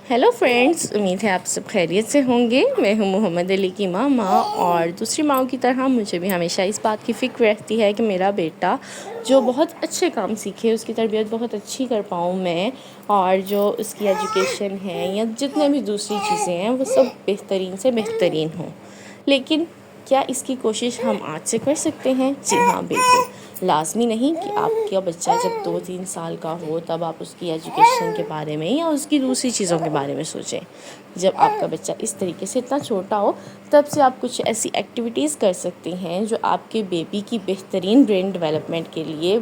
Hello friends, उम्मीद है आप सब खैरियत से होंगे। मैं हूं मोहम्मद अली की मामा और दूसरी माओं की तरह मुझे भी हमेशा इस बात की फ़िक्र रहती है कि मेरा बेटा जो बहुत अच्छे काम सीखे, उसकी तरबियत बहुत अच्छी कर पाऊँ मैं, और जो उसकी एजुकेशन है या जितने भी दूसरी चीज़ें हैं वो सब बेहतरीन से बेहतरीन हों। लेकिन क्या इसकी कोशिश हम आज से कर सकते हैं? जी हाँ, बिल्कुल। लाज़मी नहीं कि आपका बच्चा जब 2-3 साल का हो तब आप उसकी एजुकेशन के बारे में या उसकी दूसरी चीज़ों के बारे में सोचें। जब आपका बच्चा इस तरीके से इतना छोटा हो तब से आप कुछ ऐसी एक्टिविटीज़ कर सकते हैं जो आपके बेबी की बेहतरीन ब्रेन डेवलपमेंट के लिए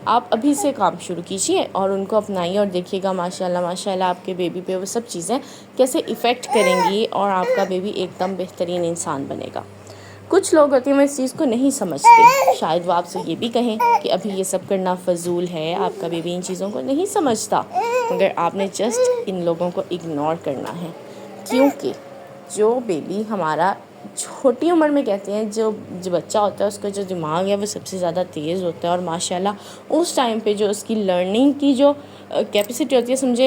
आप अभी से काम शुरू कीजिए और उनको अपनाइए और देखिएगा माशाल्लाह माशाल्लाह आपके बेबी पे वो सब चीज़ें कैसे इफ़ेक्ट करेंगी और आपका बेबी एकदम बेहतरीन इंसान बनेगा। कुछ लोग होते हैं वो इस चीज़ को नहीं समझते। शायद वो आपसे ये भी कहें कि अभी ये सब करना फ़जूल है, आपका बेबी इन चीज़ों को नहीं समझता, मगर आपने जस्ट इन लोगों को इग्नोर करना है। क्योंकि जो बेबी हमारा छोटी उम्र में, कहते हैं जो जो बच्चा होता है उसका जो दिमाग है वो सबसे ज़्यादा तेज़ होता है, और माशाल्लाह उस टाइम पे जो उसकी लर्निंग की जो कैपेसिटी होती है, समझे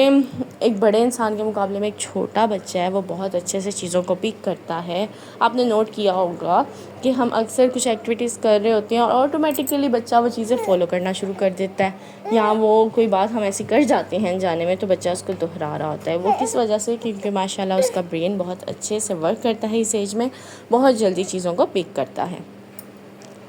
एक बड़े इंसान के मुकाबले में एक छोटा बच्चा है वो बहुत अच्छे से चीज़ों को पिक करता है। आपने नोट किया होगा कि हम अक्सर कुछ एक्टिविटीज़ कर रहे होते हैं और ऑटोमेटिकली बच्चा वो चीज़ें फ़ॉलो करना शुरू कर देता है, या वो कोई बात हम ऐसी कर जाते हैं जाने में तो बच्चा उसको दोहरा रहा होता है। वो किस वजह से? क्योंकि माशाल्लाह उसका ब्रेन बहुत अच्छे से वर्क करता है, इस एज में बहुत जल्दी चीज़ों को पिक करता है।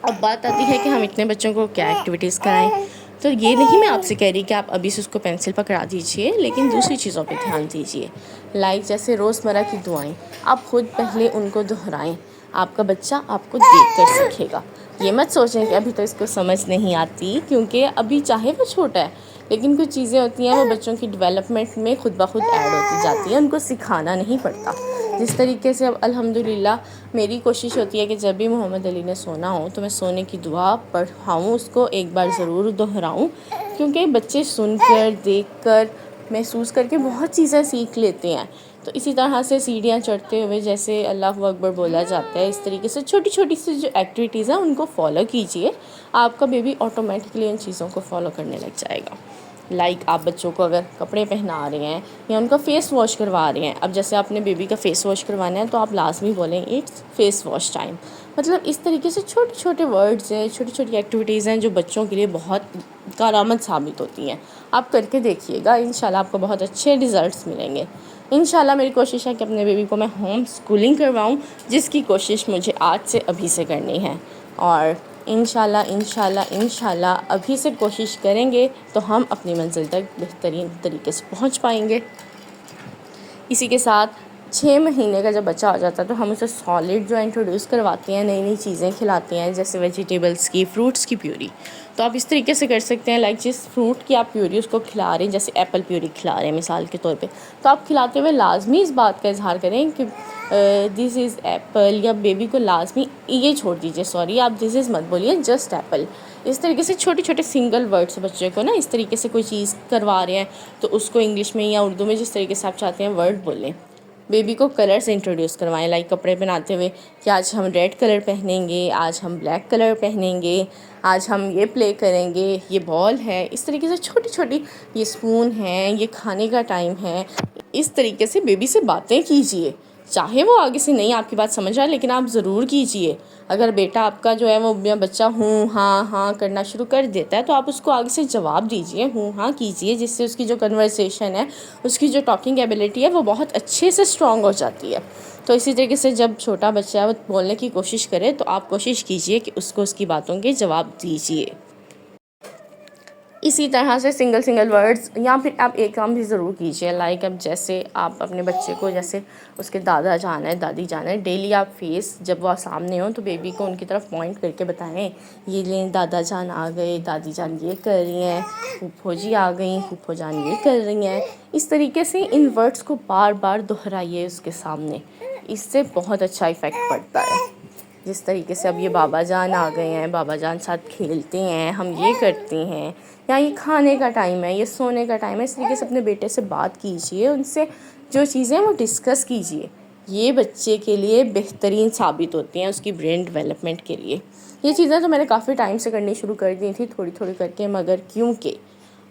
अब बात आती है कि हम इतने बच्चों को क्या एक्टिविटीज़ कराएं। तो ये नहीं मैं आपसे कह रही कि आप अभी से उसको पेंसिल पकड़ा दीजिए, लेकिन दूसरी चीज़ों पे ध्यान दीजिए। लाइक जैसे रोज़मर्रा की दुआएं आप खुद पहले उनको दोहराएं, आपका बच्चा आपको देख कर सीखेगा। ये मत सोचें कि अभी तो इसको समझ नहीं आती, क्योंकि अभी चाहे वो छोटा है लेकिन कुछ चीज़ें होती हैं वो बच्चों की डेवलपमेंट में खुद ब खुद ऐड होती जाती है, उनको सिखाना नहीं पड़ता। जिस तरीके से अब अल्हम्दुलिल्लाह मेरी कोशिश होती है कि जब भी मोहम्मद अली ने सोना हो तो मैं सोने की दुआ पढ़ाऊँ, उसको एक बार ज़रूर दोहराऊँ, क्योंकि बच्चे सुनकर, देखकर, महसूस करके बहुत चीज़ें सीख लेते हैं। तो इसी तरह से सीढ़ियाँ चढ़ते हुए जैसे अल्लाहु अकबर बोला जाता है, इस तरीके से छोटी छोटी सी जो एक्टिविटीज़ हैं उनको फॉलो कीजिए। आपका बेबी ऑटोमेटिकली उन चीज़ों को फॉलो करने लग जाएगा। लाइक आप बच्चों को अगर कपड़े पहना रहे हैं या उनका फ़ेस वॉश करवा रहे हैं, अब जैसे आपने बेबी का फ़ेस वॉश करवाना है तो आप लाजमी बोलें इट्स फेस वॉश टाइम। मतलब इस तरीके से छोटे छोटे वर्ड्स हैं, छोटी छोटी एक्टिविटीज़ हैं जो बच्चों के लिए बहुत कारआमद साबित होती हैं। आप करके देखिएगा, इंशाल्लाह आपको बहुत अच्छे रिज़ल्ट्स मिलेंगे। इंशाल्लाह मेरी कोशिश है कि अपने बेबी को मैं होम स्कूलिंग करवाऊँ, जिसकी कोशिश मुझे आज से अभी से करनी है, और इंशाल्लाह इंशाल्लाह इंशाल्लाह अभी से कोशिश करेंगे तो हम अपनी मंज़िल तक बेहतरीन तरीके से पहुंच पाएंगे। इसी के साथ 6 महीने का जब बच्चा हो जाता है तो हम उसे सॉलिड जो इंट्रोड्यूस करवाते हैं, नई नई चीज़ें खिलाते हैं, जैसे वेजिटेबल्स की, फ्रूट्स की प्यूरी। तो आप इस तरीके से कर सकते हैं, लाइक जिस फ्रूट की आप प्यूरी उसको खिला रहे हैं, जैसे एप्पल प्यूरी खिला रहे हैं मिसाल के तौर पे, तो आप खिलाते हुए लाजमी इस बात का इजहार करें कि दिस इज़ एप्पल, या बेबी को लाजमी ये छोड़ दीजिए, सॉरी आप दिस इज़ मत बोलिए, जस्ट एप्पल। इस तरीके से छोटे छोटे सिंगल वर्ड्स बच्चे को ना इस तरीके से कोई चीज़ करवा रहे हैं तो उसको इंग्लिश में या उर्दू में जिस तरीके से आप चाहते हैं वर्ड बोलें। बेबी को कलर्स इंट्रोड्यूस करवाएं, लाइक कपड़े पहनाते हुए कि आज हम रेड कलर पहनेंगे, आज हम ब्लैक कलर पहनेंगे, आज हम ये प्ले करेंगे, ये बॉल है। इस तरीके से छोटी छोटी, ये स्पून है, ये खाने का टाइम है। इस तरीके से बेबी से बातें कीजिए, चाहे वो आगे से नहीं आपकी बात समझ आए लेकिन आप ज़रूर कीजिए। अगर बेटा आपका जो है वो बच्चा हूँ हाँ हाँ करना शुरू कर देता है तो आप उसको आगे से जवाब दीजिए, हूँ हाँ कीजिए, जिससे उसकी जो कन्वर्सेशन है, उसकी जो टॉकिंग एबिलिटी है वो बहुत अच्छे से स्ट्रॉन्ग हो जाती है। तो इसी तरीके से जब छोटा बच्चा है वो बोलने की कोशिश करे तो आप कोशिश कीजिए कि उसको उसकी बातों के जवाब दीजिए। इसी तरह से सिंगल सिंगल वर्ड्स, या फिर आप एक काम भी ज़रूर कीजिए, लाइक अब जैसे आप अपने बच्चे को, जैसे उसके दादा जाना है, दादी जाना है, डेली आप फेस जब वो सामने हो तो बेबी को उनकी तरफ पॉइंट करके बताएं, ये लें दादा जान आ गए, दादी जान ये कर रही हैं, फूफो जी आ गई, फूफो जान ये कर रही हैं। इस तरीके से इन वर्ड्स को बार बार दोहराइए उसके सामने, इससे बहुत अच्छा इफ़ेक्ट पड़ता है। जिस तरीके से अब ये बाबा जान आ गए हैं, बाबा जान साथ खेलते हैं, हम ये करते हैं, या ये खाने का टाइम है, ये सोने का टाइम है, इस तरीके से अपने बेटे से बात कीजिए, उनसे जो चीज़ें वो डिस्कस कीजिए। ये बच्चे के लिए बेहतरीन साबित होती हैं, उसकी ब्रेन डेवलपमेंट के लिए। ये चीज़ें तो मैंने काफ़ी टाइम से करनी शुरू कर दी थी, थोड़ी थोड़ी करके, मगर क्योंकि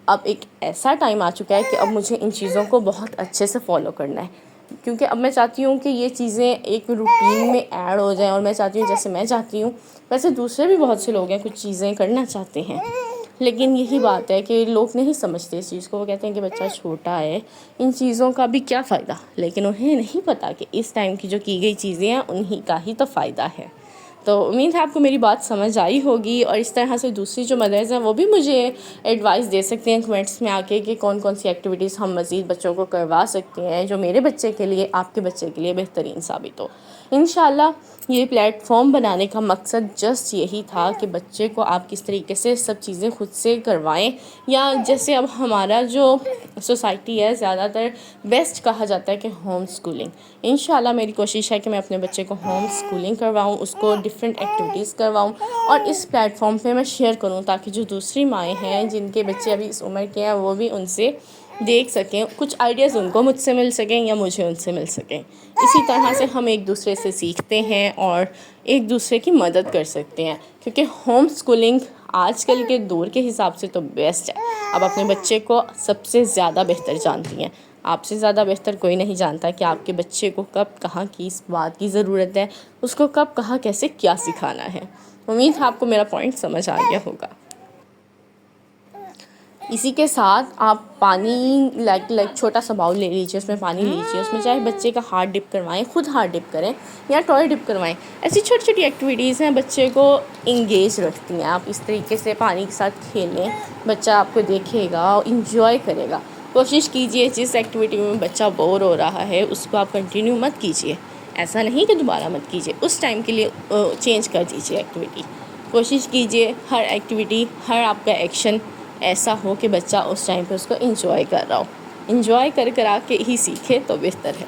अब एक ऐसा टाइम आ चुका है कि अब मुझे इन चीज़ों को बहुत अच्छे से फॉलो करना है, क्योंकि अब मैं चाहती हूँ कि ये चीज़ें एक रूटीन में ऐड हो जाएं, और मैं चाहती हूँ जैसे मैं चाहती हूँ वैसे दूसरे भी बहुत से लोग हैं कुछ चीज़ें करना चाहते हैं, लेकिन यही बात है कि लोग नहीं समझते इस चीज़ को। वो कहते हैं कि बच्चा छोटा है, इन चीज़ों का भी क्या फ़ायदा, लेकिन उन्हें नहीं पता कि इस टाइम की जो की गई चीज़ें हैं उन्हीं का ही तो फ़ायदा है। तो उम्मीद है आपको मेरी बात समझ आई होगी, और इस तरह से दूसरी जो मदर्स हैं वो भी मुझे एडवाइस दे सकते हैं कमेंट्स में आके कि कौन कौन सी एक्टिविटीज़ हम मज़ीद बच्चों को करवा सकते हैं जो मेरे बच्चे के लिए, आपके बच्चे के लिए बेहतरीन साबित हो। इंशाल्लाह ये प्लेटफॉर्म बनाने का मकसद जस्ट यही था कि बच्चे को आप किस तरीके से सब चीज़ें खुद से करवाएं, या जैसे अब हमारा जो सोसाइटी है ज़्यादातर बेस्ट कहा जाता है कि होम स्कूलिंग। इंशाल्लाह मेरी कोशिश है कि मैं अपने बच्चे को होम स्कूलिंग करवाऊं, उसको डिफरेंट एक्टिविटीज़ करवाऊं और इस प्लेटफॉर्म पे मैं शेयर करूं, ताकि जो दूसरी माएँ हैं जिनके बच्चे अभी इस उम्र के हैं वो भी उनसे देख सकें, कुछ आइडियाज़ उनको मुझसे मिल सकें या मुझे उनसे मिल सकें। इसी तरह से हम एक दूसरे से सीखते हैं और एक दूसरे की मदद कर सकते हैं, क्योंकि होम स्कूलिंग आजकल के दौर के हिसाब से तो बेस्ट है। आप अपने बच्चे को सबसे ज़्यादा बेहतर जानती हैं, आपसे ज़्यादा बेहतर कोई नहीं जानता कि आपके बच्चे को कब कहाँ किस बात की ज़रूरत है, उसको कब कहाँ कैसे क्या सिखाना है। उम्मीद है आपको मेरा पॉइंट समझ आ गया होगा। इसी के साथ आप पानी लाइक छोटा सा बाउल ले लीजिए, उसमें पानी लीजिए, उसमें चाहे बच्चे का हाथ डिप करवाएं, खुद हाथ डिप करें या टॉय डिप करवाएं। ऐसी छोटी छोटी एक्टिविटीज़ हैं बच्चे को इंगेज रखती हैं। आप इस तरीके से पानी के साथ खेलें, बच्चा आपको देखेगा और इंजॉय करेगा। कोशिश कीजिए जिस एक्टिविटी में बच्चा बोर हो रहा है उसको आप कंटिन्यू मत कीजिए, ऐसा नहीं कि दोबारा मत कीजिए, उस टाइम के लिए चेंज कर दीजिए एक्टिविटी। कोशिश कीजिए हर एक्टिविटी, हर आपका एक्शन ऐसा हो कि बच्चा उस टाइम पे उसको इंजॉय कर रहा हो। इंजॉय कर आके ही सीखे तो बेहतर है।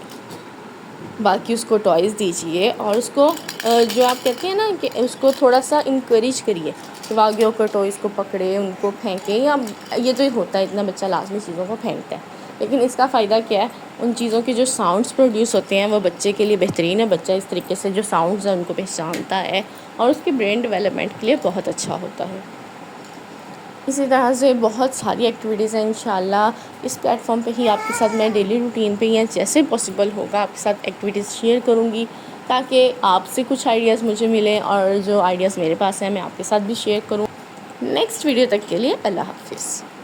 बाकी उसको टॉयज़ दीजिए और उसको जो आप कहते हैं ना कि उसको थोड़ा सा इंकरेज करिए कि वो आगे होकर टॉयज़ को पकड़े, उनको फेंके, या ये तो होता है इतना बच्चा लाजमी चीज़ों को फेंकता है, लेकिन इसका फ़ायदा क्या है, उन चीज़ों के जो साउंड्स प्रोड्यूस होते हैं वो बच्चे के लिए बेहतरीन है। बच्चा इस तरीके से जो साउंड्स हैं उनको पहचानता है और उसके ब्रेन डेवलपमेंट के लिए बहुत अच्छा होता है। इसी तरह से बहुत सारी एक्टिविटीज़ हैं इंशाल्लाह इस प्लेटफॉर्म पे ही आपके साथ मैं डेली रूटीन पे या जैसे पॉसिबल होगा आपके साथ एक्टिविटीज़ शेयर करूँगी, ताकि आपसे कुछ आइडियाज़ मुझे मिलें और जो आइडियाज़ मेरे पास हैं मैं आपके साथ भी शेयर करूँ। नेक्स्ट वीडियो तक के लिए अल्लाह हाफ़िज़।